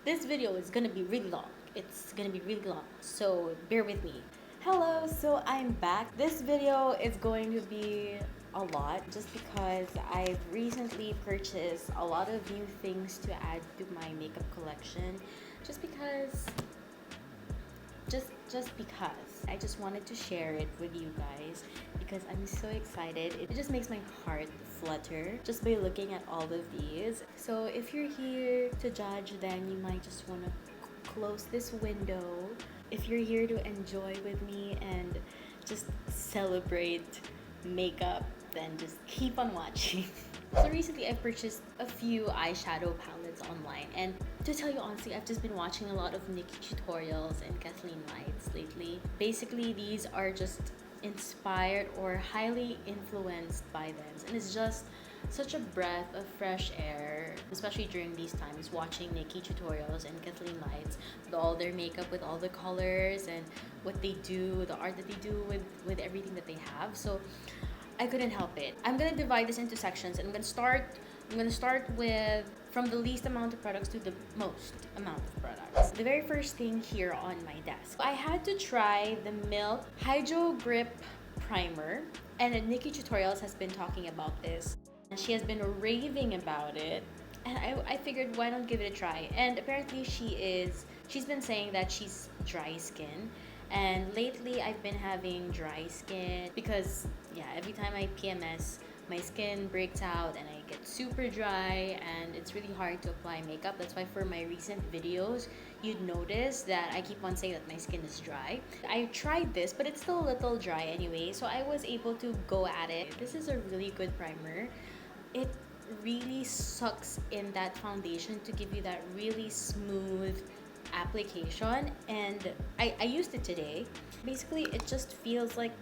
This video is gonna be really long. It's gonna be really long, so bear with me. Hello, so I'm back. This video is going to be a lot just because I've recently purchased a lot of new things to add to my makeup collection. Just because I just wanted to share it with you guys because I'm so excited. It just makes my heart flutter just by looking at all of these. So if you're here to judge, then you might just want to close this window. If you're here to enjoy with me and just celebrate makeup, then just keep on watching. So recently I purchased a few eyeshadow palettes online, and to tell you honestly, I've just been watching a lot of NikkieTutorials and KathleenLights lately. Basically, these are just inspired or highly influenced by them, and it's just such a breath of fresh air, especially during these times, watching NikkieTutorials and KathleenLights with all their makeup, with all the colors and what they do, the art that they do with everything that they have. So I couldn't help it. I'm gonna divide this into sections, and I'm gonna start with from the least amount of products to the most amount of products. The very first thing here on my desk, I had to try the Milk Hydro Grip Primer, and NikkieTutorials has been talking about this, and she has been raving about it, and I figured why not give it a try. And apparently she's been saying that she's dry skin. And lately I've been having dry skin because every time I PMS, my skin breaks out and I get super dry, and it's really hard to apply makeup. That's why for my recent videos, you'd notice that I keep on saying that my skin is dry. I tried this, but it's still a little dry anyway, so I was able to go at it. This is a really good primer. It really sucks in that foundation to give you that really smooth application, and I used it today. Basically, it just feels like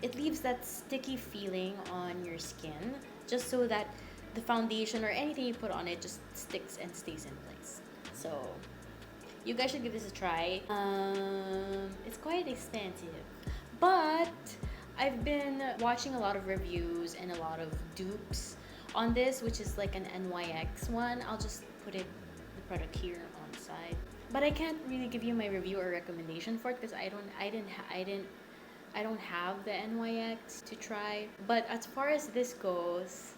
it leaves that sticky feeling on your skin just so that the foundation or anything you put on it just sticks and stays in place. So you guys should give this a try. It's quite expensive, but I've been watching a lot of reviews and a lot of dupes on this, which is like an NYX one. I'll just put the product here on the side, but I can't really give you my review or recommendation for it because I don't have the NYX to try. But as far as this goes,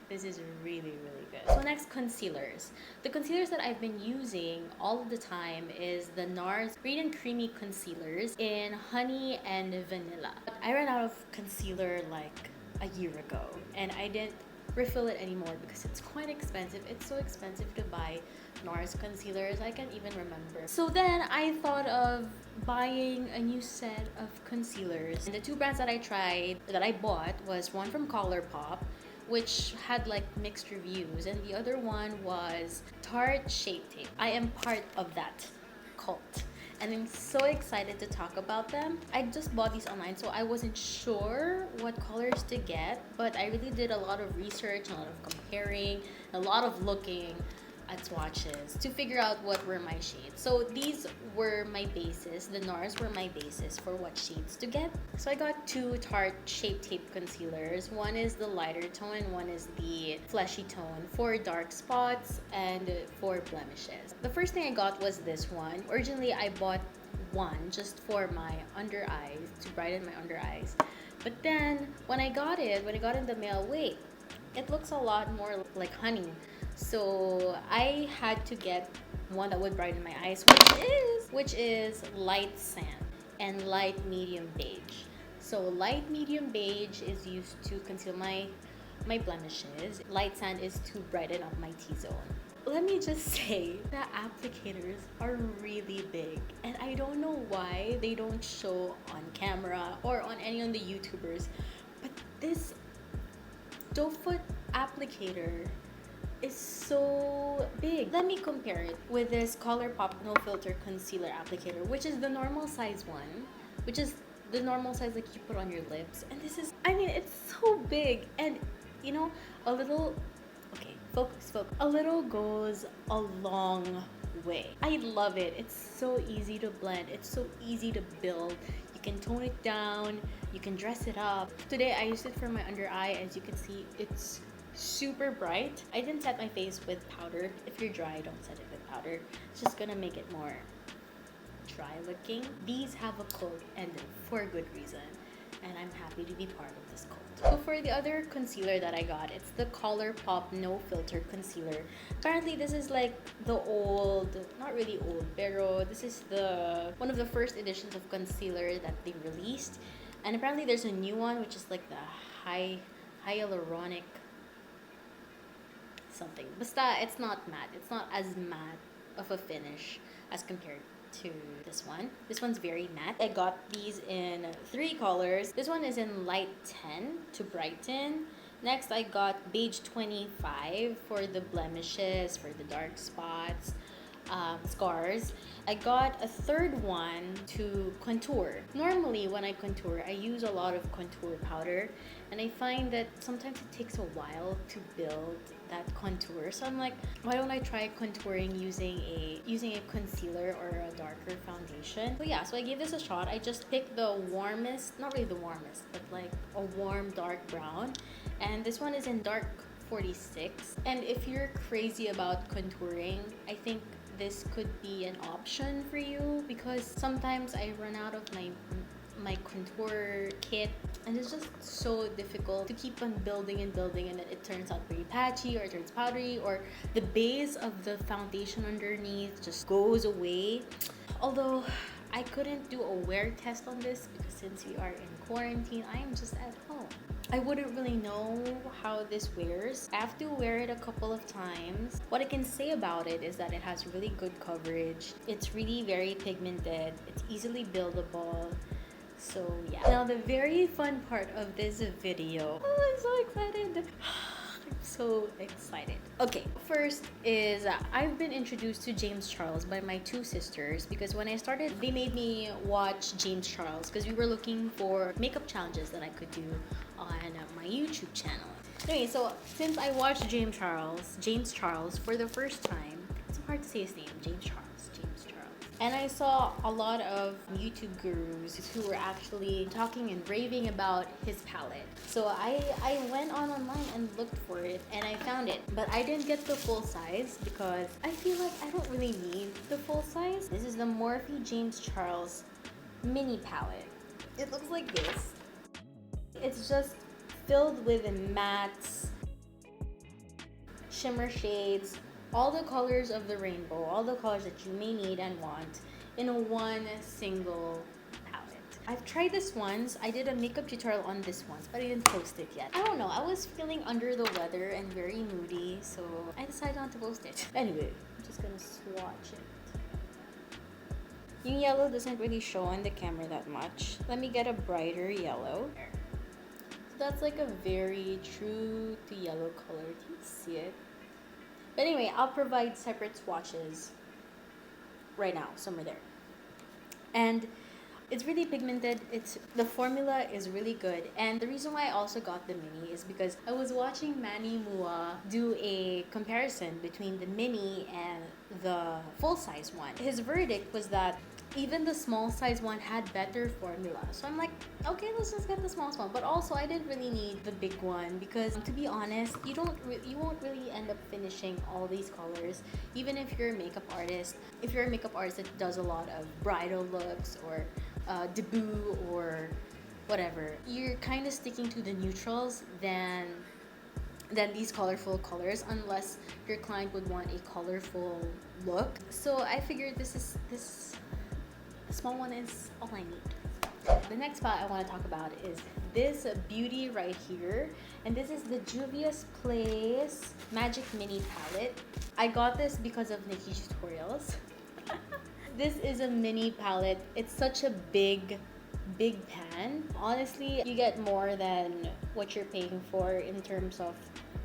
this is really good. So next, concealers. The concealers that I've been using all of the time is the NARS Radiant Creamy Concealers in Honey and Vanilla. I ran out of concealer like a year ago, and I didn't refill it anymore because it's quite expensive. It's so expensive to buy NARS concealers, I can't even remember. So then I thought of buying a new set of concealers, and the two brands that I bought was one from ColourPop, which had like mixed reviews, and the other one was Tarte Shape Tape. I am part of that cult, and I'm so excited to talk about them. I just bought these online, so I wasn't sure what colors to get, but I really did a lot of research, a lot of comparing, a lot of looking at swatches to figure out what were my shades. So these were my bases. The NARS were my basis for what shades to get. So I got two Tarte Shape Tape concealers. One is the lighter tone and one is the fleshy tone for dark spots and for blemishes. The first thing I got was this one. Originally I bought one just for my under eyes, to brighten my under eyes. But then when I got in the mail, wait, it looks a lot more like honey. So I had to get one that would brighten my eyes, which is light sand and light medium beige. So light medium beige is used to conceal my blemishes. Light sand is to brighten up my T-zone. Let me just say the applicators are really big, and I don't know why they don't show on camera or on any of the YouTubers, but this doe foot applicator is so big. Let me compare it with this ColourPop No Filter Concealer Applicator, which is the normal size one, which is the normal size like you put on your lips. And this is, it's so big, and a little, focus. A little goes a long way. I love it. It's so easy to blend. It's so easy to build. You can tone it down. You can dress it up. Today I used it for my under eye. As you can see, it's super bright. I didn't set my face with powder. If you're dry, don't set it with powder. It's just gonna make it more dry looking. These have a cult, and for a good reason, and I'm happy to be part of this cult. So for the other concealer that I got, it's the ColourPop No Filter Concealer. Apparently this is like the old, not really old, pero this is the one of the first editions of concealer that they released. And apparently there's a new one which is like the hyaluronic something. Basta, it's not matte. It's not as matte of a finish as compared to this one. This one's very matte. I got these in 3 colors. This one is in light 10 to brighten. Next, I got beige 25 for the blemishes, for the dark spots, scars. I got a third one to contour. Normally, when I contour, I use a lot of contour powder, and I find that sometimes it takes a while to build that contour. So I'm like, why don't I try contouring using a concealer or a darker foundation? So yeah, so I gave this a shot. I just picked the warmest, not really the warmest, but like a warm dark brown. And this one is in dark 46. And if you're crazy about contouring, I think this could be an option for you, because sometimes I run out of my contour kit, and it's just so difficult to keep on building and building, and then it turns out very patchy, or it turns powdery, or the base of the foundation underneath just goes away. Although I couldn't do a wear test on this because since we are in quarantine, I am just at home. I wouldn't really know how this wears. I have to wear it a couple of times. What I can say about it is that it has really good coverage. It's really very pigmented. It's easily buildable. So yeah. Now the very fun part of this video. Oh, I'm so excited. I'm so excited. Okay, first is I've been introduced to James Charles by my 2 sisters, because when I started, they made me watch James Charles because we were looking for makeup challenges that I could do on my YouTube channel. Anyway, so since I watched James Charles for the first time, it's hard to say his name, James Charles. And I saw a lot of YouTube gurus who were actually talking and raving about his palette. So I went online and looked for it, and I found it. But I didn't get the full size because I feel like I don't really need the full size. This is the Morphe James Charles mini palette. It looks like this. It's just filled with mattes, shimmer shades, all the colors of the rainbow, all the colors that you may need and want in one single palette. I've tried this once. I did a makeup tutorial on this once, but I didn't post it yet. I don't know, I was feeling under the weather and very moody, so I decided not to post it. Anyway, I'm just gonna swatch it. Yung yellow doesn't really show on the camera that much. Let me get a brighter yellow. So that's like a very true to yellow color. Do you see it? But anyway, I'll provide separate swatches right now, somewhere there. And it's really pigmented. The formula is really good. And the reason why I also got the mini is because I was watching Manny Mua do a comparison between the mini and the full-size one. His verdict was that even the small size one had better formula. So I'm like, okay, let's just get the smallest one. But also, I didn't really need the big one because, to be honest, you won't really end up finishing all these colors. Even if you're a makeup artist, that does a lot of bridal looks or debut or whatever, you're kind of sticking to the neutrals than these colorful colors, unless your client would want a colorful look. So I figured this small one is all I need. The next palette I want to talk about is this beauty right here, and this is the Juvia's Place Magic Mini Palette. I got this because of NikkieTutorials. This is a mini palette. It's such a big pan. Honestly, you get more than what you're paying for in terms of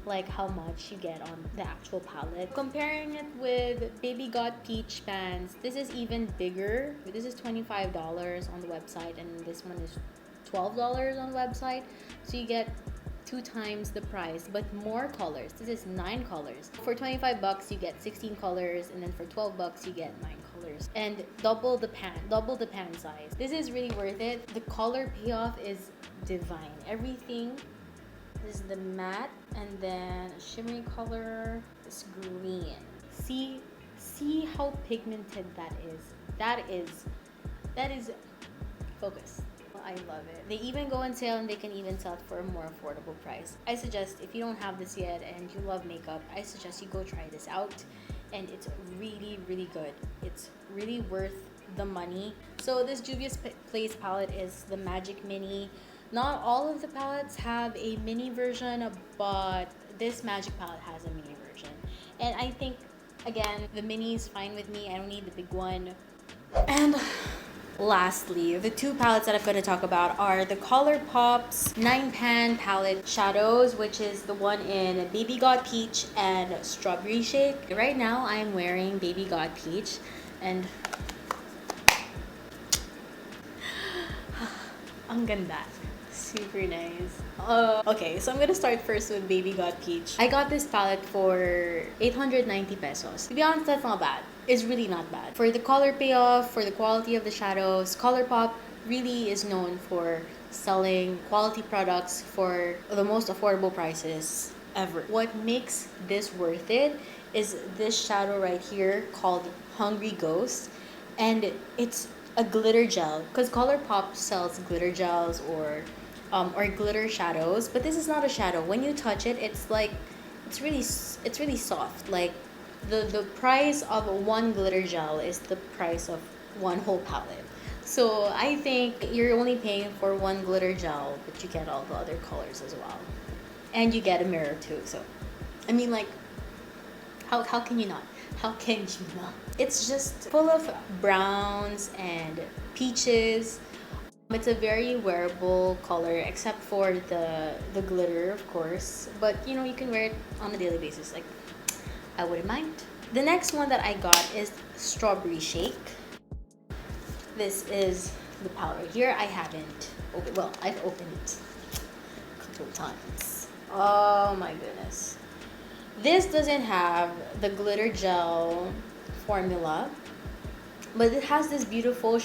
like how much you get on the actual palette. Comparing it with Baby Got Peach pans, this is even bigger. This is $25 on the website, and this one is $12 on the website. So you get 2 times the price, but more colors. This is 9 colors. For $25 you get 16 colors, and then for $12 you get 9 colors. And double the pan size. This is really worth it. The color payoff is divine. Everything This is the matte, and then shimmery color is green. See how pigmented that is. That is focus. I love it. They even go on sale, and they can even sell it for a more affordable price. I suggest, if you don't have this yet and you love makeup, I suggest you go try this out, and it's really, really good. It's really worth the money. So this Juvia's Place palette is the Magic Mini. Not all of the palettes have a mini version, but this Magic palette has a mini version. And I think, again, the mini is fine with me. I don't need the big one. And lastly, the two palettes that I'm going to talk about are the ColourPop's 9-pan palette shadows, which is the one in Baby Got Peach and Strawberry Shake. Right now, I'm wearing Baby Got Peach, and ang ganda. Super nice. Okay, so I'm gonna start first with Baby Got Peach. I got this palette for 890 pesos. To be honest, that's not bad. It's really not bad. For the color payoff, for the quality of the shadows, ColourPop really is known for selling quality products for the most affordable prices ever. What makes this worth it is this shadow right here called Hungry Ghost, and it's a glitter gel, because ColourPop sells glitter gels or glitter shadows, but this is not a shadow. When you touch it, it's like it's really soft. Like the price of one glitter gel is the price of one whole palette. So I think you're only paying for one glitter gel, but you get all the other colors as well, and you get a mirror too. So I mean, like, how can you not? How can you not? It's just full of browns and peaches. It's a very wearable color, except for the glitter, of course. But you know, you can wear it on a daily basis. Like, I wouldn't mind. The next one that I got is Strawberry Shake. This is the palette here. I haven't opened. Well, I've opened it a couple of times. Oh my goodness. This doesn't have the glitter gel formula, but it has this beautiful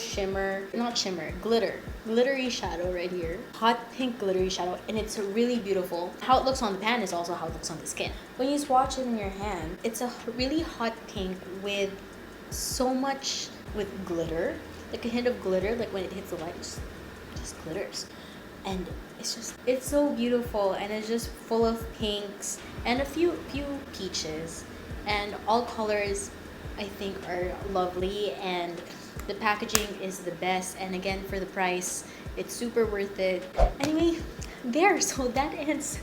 glittery shadow right here. Hot pink glittery shadow, and it's really beautiful. How it looks on the pan is also how it looks on the skin. When you swatch it in your hand, it's a really hot pink with so much with glitter, like a hint of glitter, like when it hits the light, it just glitters. And it's so beautiful, and it's just full of pinks and a few peaches, and all colors I think are lovely, and the packaging is the best, and again, for the price, it's super worth it. Anyway, so that ends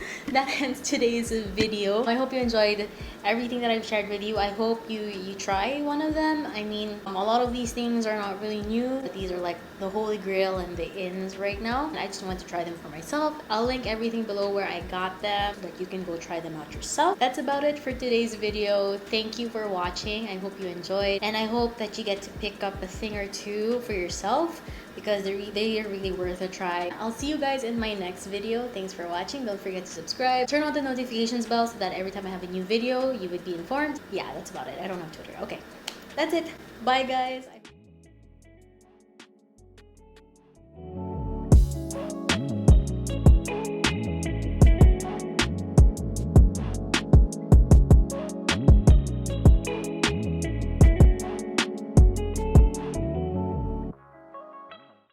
today's video. I hope you enjoyed everything that I've shared with you. I hope you try one of them. I mean, a lot of these things are not really new, but these are like the holy grail and the ins right now, and I just want to try them for myself. I'll link everything below where I got them so that you can go try them out yourself. That's about it for today's video. Thank you for watching. I hope you enjoyed, and I hope that you get to pick up a thing or two for yourself, because they are really worth a try. I'll see you guys in my next video. Thanks for watching. Don't forget to subscribe. Turn on the notifications bell so that every time I have a new video, you would be informed. Yeah, that's about it. I don't have Twitter. Okay, that's it. Bye, guys.